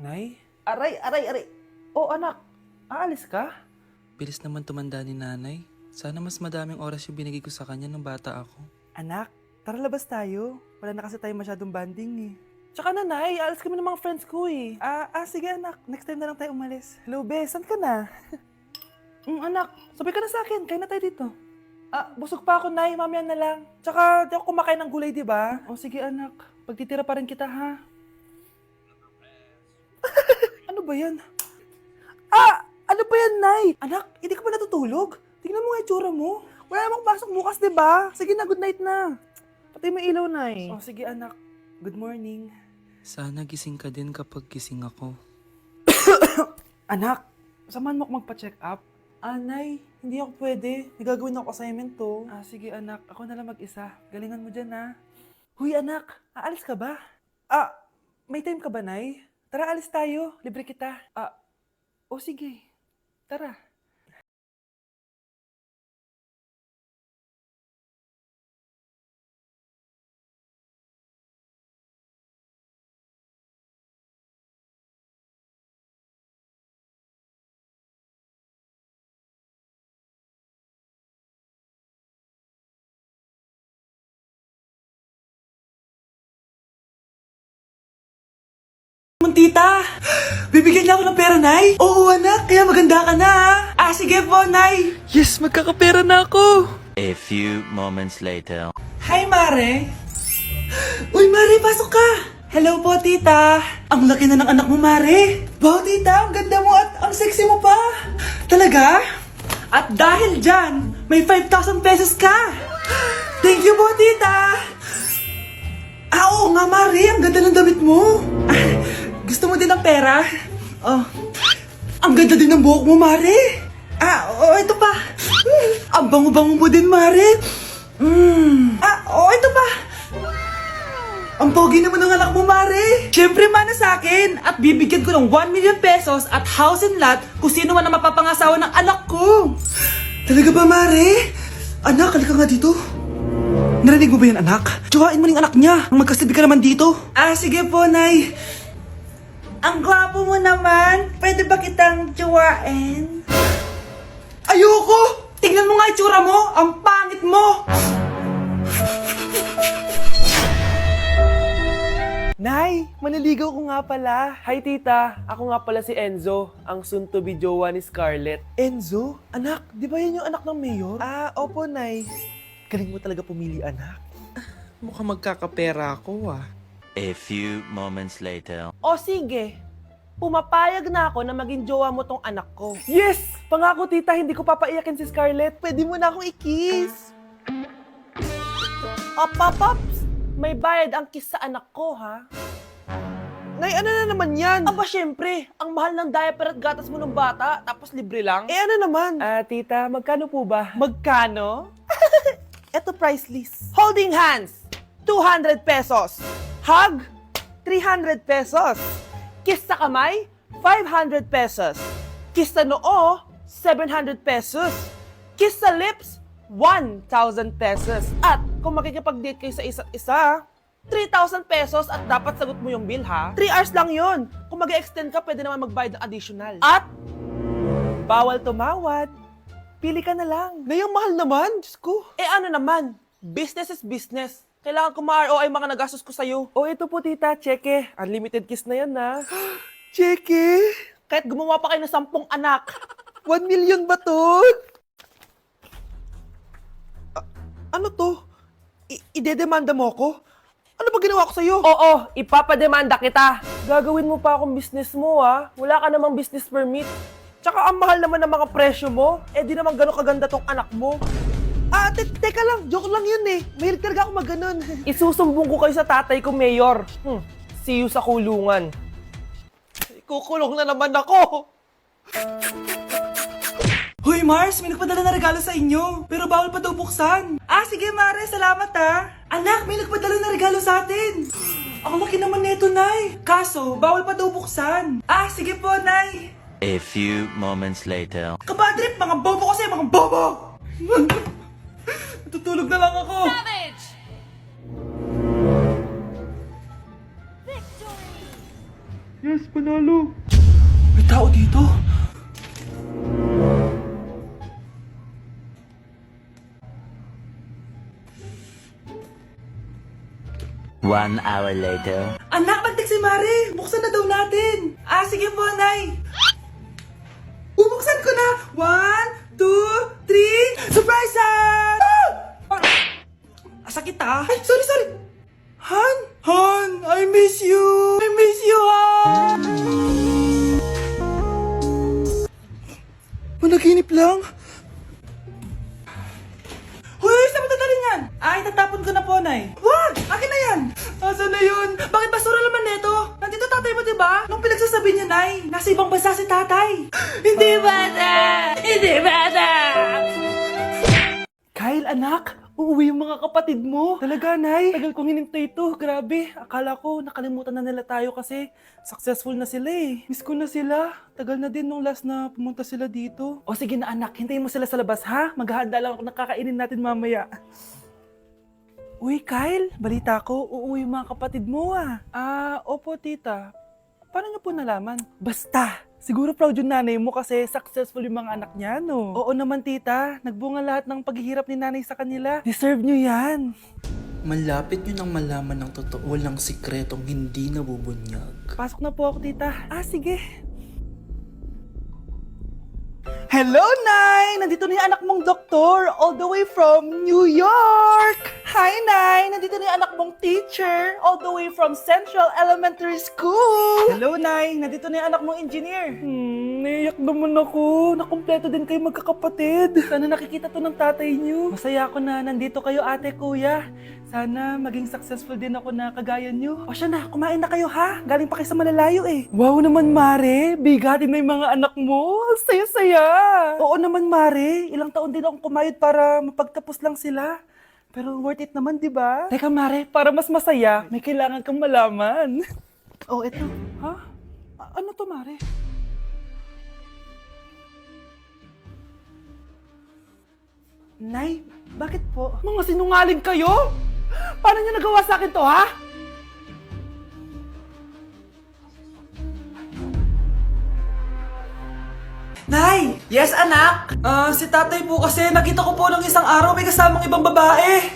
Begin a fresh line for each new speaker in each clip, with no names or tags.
Nay? Aray! Oh, anak, aalis ka?
Bilis naman tumanda ni nanay. Sana mas madaming oras yung binigay ko sa kanya nung bata ako.
Anak, tara labas tayo. Wala na kasi tayo masyadong banding eh. Tsaka na, Nay, aalis kami ng mga friends ko eh. Sige anak, next time na lang tayo umalis. Hello, Be, saan ka na? Anak, sabay ka na sa akin, kain na tayo dito. Busog pa ako, Nay, mamaya na lang. Tsaka di ako kumakain ng gulay, di ba? O sige anak, pagtitira pa rin kita ha. Ano ba yan? Ano ba yan, Nay? Anak, hindi ka pa natutulog? Tingnan mo nga itsura mo. Wala namang pasok bukas, di ba? Sige na, good night na. Patay mo ilaw, Nay. O sige anak, good morning.
Sana gising ka din kapag gising ako.
Anak, samahan mo ako magpa-check up. Nay, hindi ako pwede. May gagawin ako assignment to. Sige anak, ako na lang mag-isa. Galingan mo dyan ha. Huy anak, aalis ka ba? May time ka ba, Nay? Tara, alis tayo. Libre kita. Sige. Tara.
Tita, bibigyan niya ako ng pera, Nay? Oo, anak, kaya maganda ka na, ha? Sige po, Nay.
Yes, magkakapera na ako!
A few moments later.
Hi, Mare. Uy, Mare, pasok ka. Hello po, Tita. Ang laki na ng anak mo, Mare. Wow, Tita, ang ganda mo at ang sexy mo pa. Talaga? At dahil dyan, may 5,000 pesos ka. Thank you po, Tita. Oo nga, Mare, ang ganda ng damit mo. Gusto mo din ng pera? Ang ganda din ng buhok mo, Mare. Ito pa. Ang bango-bango mo din, Mare. Ito pa. Ang pogi naman ng anak mo, Mare. Siyempre, mana sa akin. At bibigyan ko ng 1 million pesos at house and lot kung sino man ang mapapangasawa ng anak ko. Talaga ba, Mare? Anak, halika nga dito. Narinig mo ba yan, anak? Tsuhain mo ng anak niya. Magkasabi ka naman dito. Sige po, Nay. Ang gwapo mo naman. Pwede ba kitang tsuwain? Ayoko! Tingnan mo nga itsura mo. Ang pangit mo.
Nay, maniligaw ko nga pala. Hi, tita. Ako nga pala si Enzo, ang soon-to-be jowa ni Scarlett. Enzo? Anak, di ba yan yung anak ng mayor? Opo, Nay. Galing mo talaga pumili, anak.
Mukhang magkakapera ako
A few moments later.
O sige, pumapayag na ako na maging jowa mo tong anak ko.
Yes! Pangako, tita, hindi ko papaiyakin si Scarlett. Pwede mo na akong i-kiss.
Paps, may bayad ang kiss sa anak ko, ha?
Nay, ano na naman yan?
Aba, syempre, ang mahal ng diaper at gatas mo ng bata, tapos libre lang.
Ano naman? Tita, magkano po ba?
Magkano?
Eto price list.
Holding hands, 200 pesos. Hug, 300 pesos. Kiss sa kamay, 500 pesos. Kiss sa noo, 700 pesos. Kiss sa lips, 1,000 pesos. At kung makikipag-date kayo sa isa't isa, 3,000 pesos at dapat sagot mo yung bill, ha? 3 hours lang yun. Kung mag-extend ka, pwede naman magbayad ng additional. At bawal tumawad. Pili ka na lang.
Nay, ang mahal naman. Diyos ko.
Ano naman, business is business. Kailangan ko ma-ROI mga nagastos ko sa'yo.
Ito po, tita. Cheque. Unlimited kiss na yan, na. Cheque?
Kahit gumawa pa kayo ng 10 anak.
1 million ba to? Ano to? Idedemanda mo ako? Ano ba ginawa ko sa'yo?
Oo, ipapademanda kita.
Gagawin mo pa akong business mo, ha? Wala ka namang business permit. Tsaka ang mahal naman ng mga presyo mo. Di naman gano'ng kaganda tong anak mo. Teka lang. Joke lang yun eh. Mahilig talaga ako mag-ganon.
Isusumbong ko kayo sa tatay ko, Mayor. See you sa kulungan.
Kukulong na naman ako.
Hoy, Mars, may nagpadala na regalo sa inyo. Pero bawal pa daw buksan. Sige, Mare, salamat, ha. Anak, may nagpadala na regalo sa atin. Ang laki naman neto, Nay. Kaso, bawal pa daw buksan. Sige po, Nay.
A few moments later.
Kapadrip, mga bobo kasi, mga bobo! Tutulog na lang ako. Yes, panalo. May tao dito.
One hour later.
Anak, magtik si Mare! Buksan na daw natin! Ah, sige po, Nay! Bubuksan ko na! 1, 2, 3... Surprise! Sakit ah! Ay, sorry! Han! Han! I miss you! I miss you, Han! Managinip lang? Hoy, saan mo dadalhin yan? Ay, tatapon ko na po, Nay. Wag! Akin na yan! Asan na yun? Bakit basura naman neto? Nandito tatay mo, diba? Nung pinagsasabi niya, Nay, nasa ibang bansa si tatay. Hindi bata! Hindi bata!
Kyle, anak! Uuwi yung mga kapatid mo. Talaga, Nay. Tagal kong hinintay ito. Grabe. Akala ko nakalimutan na nila tayo kasi successful na sila eh. Miss ko na sila. Tagal na din nung last na pumunta sila dito. O sige na anak, hintayin mo sila sa labas ha. Maghahanda lang ako ng kakainin natin mamaya. Uy, Kyle. Balita ko, uuwi yung mga kapatid mo ah. Opo tita. Paano niyo po nalaman? Basta! Siguro proud yung nanay mo kasi successful yung mga anak niya, no? Oo naman, tita. Nagbunga lahat ng paghihirap ni nanay sa kanila. Deserve nyo yan.
Malapit nyo nang malaman ng totoo lang sikretong hindi nabubunyag.
Pasok na po ako, tita. Sige. Hello, Nay! Nandito na yung anak mong doktor all the way from New York! Hi, Nay! Nandito na yung anak mong teacher all the way from Central Elementary School! Hello, Nay! Nandito na yung anak mong engineer! Naiyak naman ako. Nakumpleto din kayo magkakapatid. Sana nakikita to ng tatay niyo. Masaya ako na nandito kayo, ate, kuya. Sana maging successful din ako na kagaya niyo. O siya na, kumain na kayo ha. Galing pa kayo sa malalayo eh. Wow naman, Mare. Bigatin na yung mga anak mo. Saya-saya. Oo naman, Mare. Ilang taon din akong kumayod para mapagtapos lang sila. Pero worth it naman, di ba? Teka, Mare, para mas masaya, may kailangan kang malaman. Oh, eto. Ha? Ano to, Mare? Nay, bakit po? Mga sinungaling kayo? Paano niyo nagawa sa akin to, ha?
Nay! Yes, anak! Si tatay po kasi nakita ko po ng isang araw may kasamang ibang babae.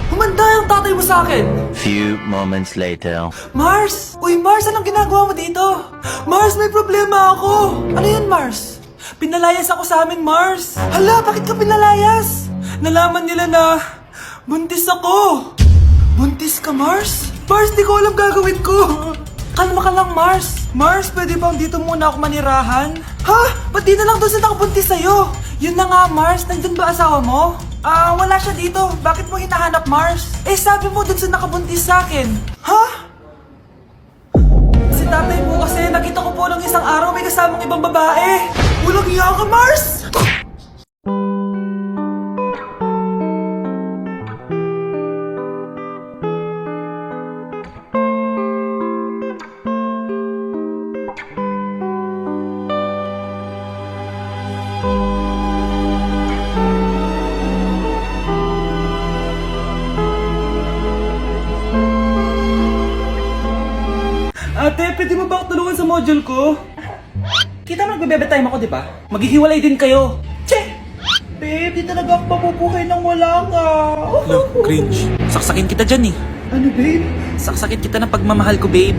Humanda yung tatay mo sa akin.
Few moments later.
Mars! Uy, Mars, anong ginagawa mo dito? Mars, may problema ako! Ano yan, Mars? Pinalayas ako sa amin, Mars! Hala, bakit ka pinalayas? Nalaman nila na buntis ako! Buntis ka, Mars? Mars, di ko alam gagawin ko! Kalma ka lang, Mars! Mars, pwede bang dito muna ako manirahan? Ha? Ba't di na lang doon sa nakabuntis sa'yo? Yun na nga, Mars. Nandun ba asawa mo? Wala siya dito. Bakit mo hinahanap, Mars? Eh, sabi mo doon sa nakabuntis sa akin. Ha? Si tatay mo kasi nakita ko po ng isang araw may kasamang ibang babae. Walang iya ka, Mars! Ate, pwede mo ba ako tulungan sa module ko? Kita mo nagbe-bebe time ako, di ba? Maghihiwalay din kayo. Che! Babe, di talaga ako mapupuhay nang wala ka.
Cringe. Saksakin kita dyan eh.
Ano, babe?
Saksakin kita ng pagmamahal ko, babe.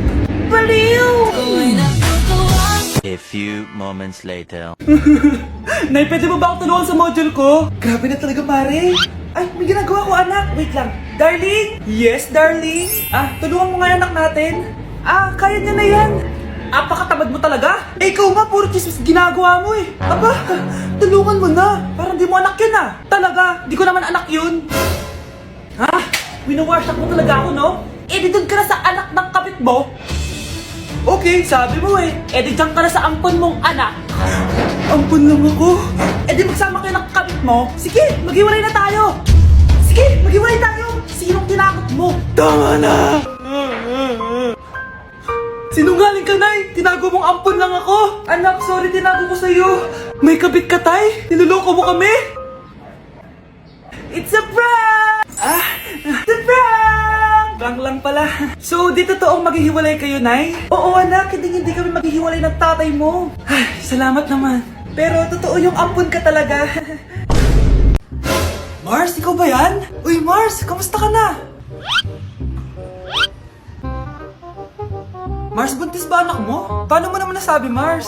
Baliw!
A few moments later.
Nay, pwede mo ba ako tulungan sa module ko? Grabe na talaga, pare. Ay, may ginagawa ko, anak. Wait lang. Darling? Yes, darling? Tulungan mo nga yung anak natin. Kaya niya na yan. Apakatamad mo talaga. Eh, ikaw nga, puro chismis ginagawa mo eh. Aba, tulungan mo na. Parang di mo anak yun Talaga, di ko naman anak yun. Winawash mo talaga ako, no? Eh, di doon ka na sa anak ng kapit mo. Okay, sabi mo eh. Eh, di dyan ka na sa ampon mong anak. Ampon lang ako? Eh, di magsama kayo ng kapit mo. Sige, maghiwalay na tayo. Sige, maghiwalay tayo. Sinong tinakot mo? Tama na! Sinungaling ka, Nay! Tinago mong ampon lang ako! Anak, sorry, tinago ko sa'yo! May kabit ka, Tay? Niloloko mo kami? It's a prank! It's a prank! Prank lang lang pala. So, di totoong maghihiwalay kayo, Nay? Oo, anak. Hindi kami maghihiwalay ng tatay mo. Ay, salamat naman. Pero totoo yung ampun ka talaga. Mars, ikaw ba yan? Uy, Mars, kamusta ka na? Mars, buntis ba anak mo? Paano mo naman nasabi, Mars?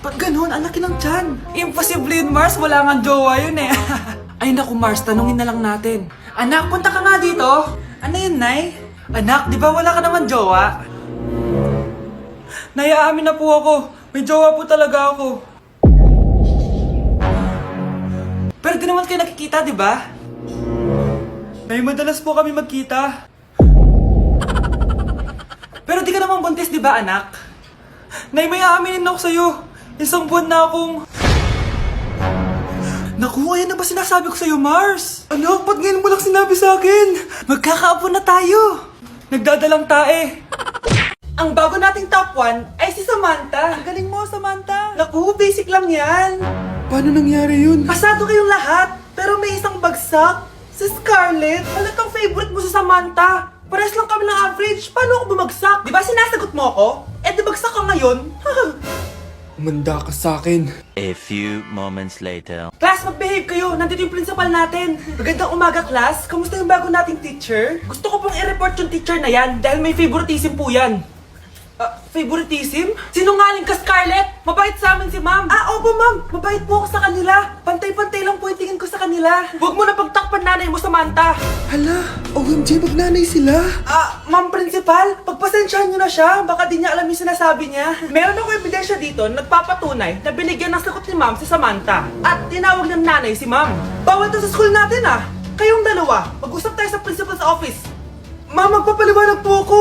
Ba't ganun? Ang laki ng tiyan. Imposible yun, Mars. Wala nga jowa yun eh. Ay naku, Mars. Tanungin na lang natin. Anak, punta ka nga dito. Ano yun, Nay? Anak, di ba wala ka naman jowa? Nay, aamin na po ako. May jowa po talaga ako. Pero di naman kayo nakikita, di ba? Nay, madalas po kami magkita. Pero di ka naman buntis, di ba, anak? Nay, may aaminin ako sa'yo. Isang buwan na akong... Naku, ayan na ba sinasabi ko sa'yo, Mars? Anak, ba't ngayon mo lang sinabi sa akin? Magkakaapo na tayo. Nagdadalang tae. Ang bago nating top 1 ay si Samantha. Ang galing mo, Samantha. Naku, basic lang yan. Paano nangyari yun? Pasado kayong lahat, pero may isang bagsak. Si Scarlett. Halatang favorite mo si Samantha. Pares lang kami ng average. Paano ako bumagsak? Di ba sinasagot mo ako? Eh, di bagsak ka ngayon.
Umanda ka sa akin.
A few moments later.
Class, mag-behave kayo. Nandito yung principal natin. Magandang umaga, class. Kamusta yung bago nating teacher? Gusto ko pong i-report yung teacher na yan dahil may favoritism po yan. Favoritism? Sinungaling ka, Scarlett! Mabait sa amin si ma'am. Opo, ma'am. Mabait po ako sa kanila. Pantay-pantay lang po yung tingin ko sa kanila. Huwag mo na pagtakpan nanay mo, Samantha.
Hala, OMG, magnanay sila.
Ma'am principal, pagpasensyahan niyo na siya. Baka di niya alam yung sinasabi niya. Meron ako ebidensya dito na nagpapatunay na binigyan ng sagot ni ma'am si Samantha. At tinawag ng nanay si ma'am. Bawal to sa school natin Kayong dalawa, mag-usap tayo sa principal's office. Ma'am, magpapaliwanag po ako.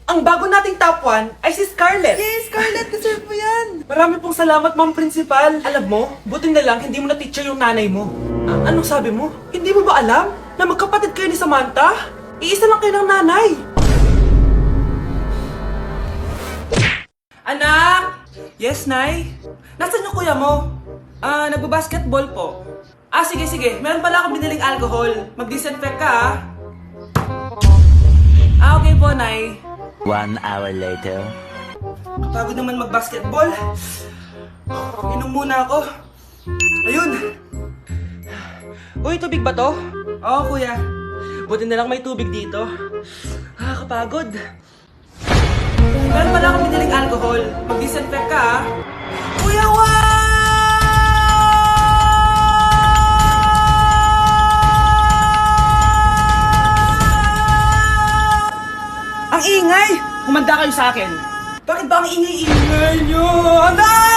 Ang bago nating top 1 ay si Scarlett. Yes, Scarlett, deserve mo yan. Marami pong salamat, ma'am principal. Alam mo, buti na lang hindi mo na-teacher yung nanay mo. Anong sabi mo? Hindi mo ba alam na magkapatid kayo ni Samantha? Iisa lang kayo ng nanay. Anak! Yes, Nay? Nasaan yung kuya mo? Nagbabasketball po. Sige. Meron pala akong biniling alcohol. Mag-disinfect ka, okay po, Nay.
1 hour later.
Pagod naman mag-basketball. Inom muna ako. Ayun. Uy, tubig ba to? Oo, kuya. Buti na lang may tubig dito. Kapagod. Meron pala akong biniling alcohol. Mag-disinfect ka, Kuya, Ang ingay! Humanda kayo sa akin. Bakit ba ang ingay-ingay nyo? Anak!